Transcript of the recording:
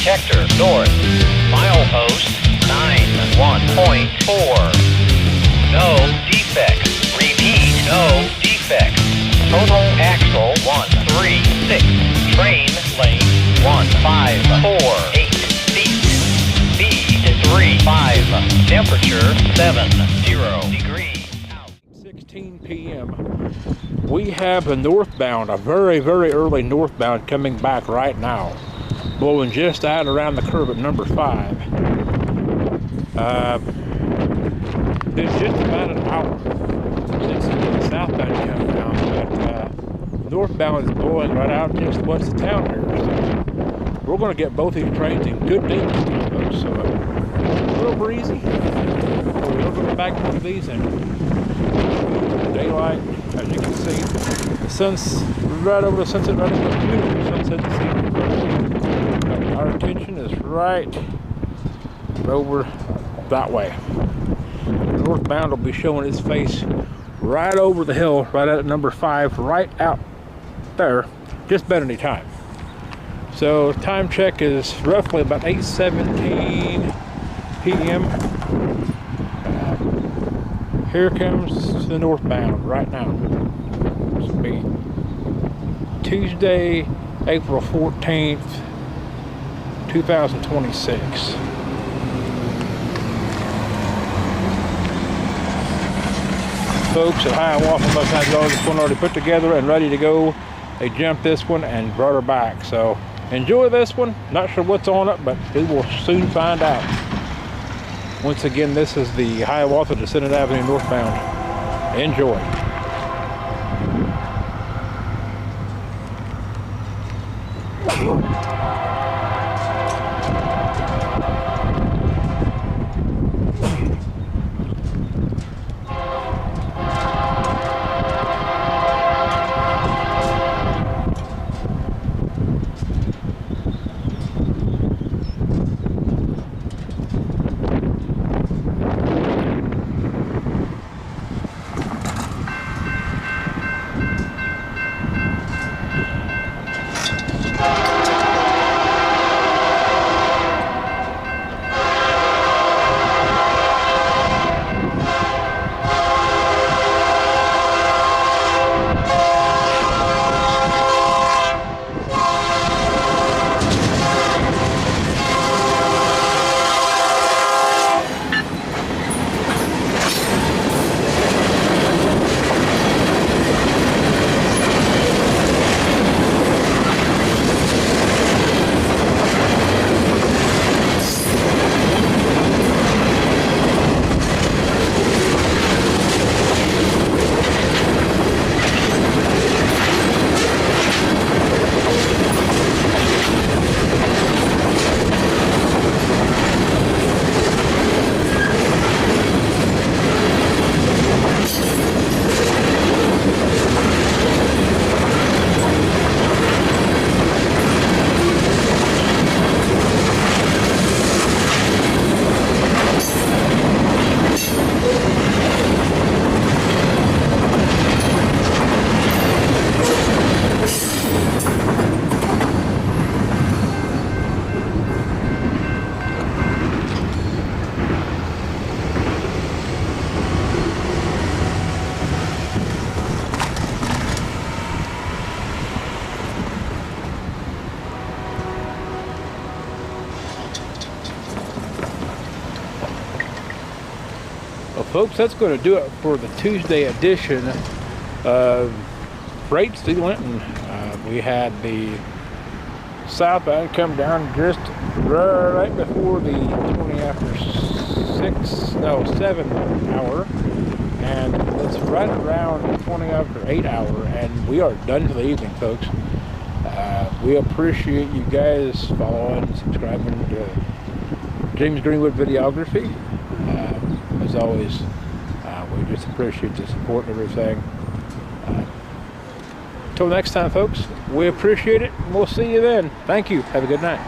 detector north. Milepost 91.4. No defects. Repeat, no defects. Total axle 136. Train lane 1548 feet. Speed 35. Temperature 70 degrees. 16 p.m. We have a northbound, a very, very early northbound coming back right now. Blowing just out around the curve at number 5. It's just about an hour since the southbound came down, but northbound is blowing right out just west of town here. So we're going to get both these trains in good nick, folks. So a little breezy. We're going back to these in daylight, as you can see. The sun's right over the sunset, right over the sunset this evening. Our attention is right over that way. Northbound will be showing its face right over the hill, right at number 5, right out there, just about any time. So time check is roughly about 8:17 p.m. Here comes the northbound right now. This will be Tuesday, April 14th, 2026. Folks at Hiawatha must have got this one already put together and ready to go. They jumped this one and brought her back. So enjoy this one. Not sure what's on it, but we will soon find out. Once again, this is the Hiawatha to Senate Avenue northbound. Enjoy. Well, folks, that's going to do it for the Tuesday edition of Freight to Linton. We had the southbound come down just right before the 20 after 7 hour, and it's right around 20 after 8 hour, and we are done for the evening, folks. We appreciate you guys following and subscribing to James Greenwood Videography. As always, we just appreciate the support and everything. Until next time, folks, we appreciate it, and we'll see you then. Thank you. Have a good night.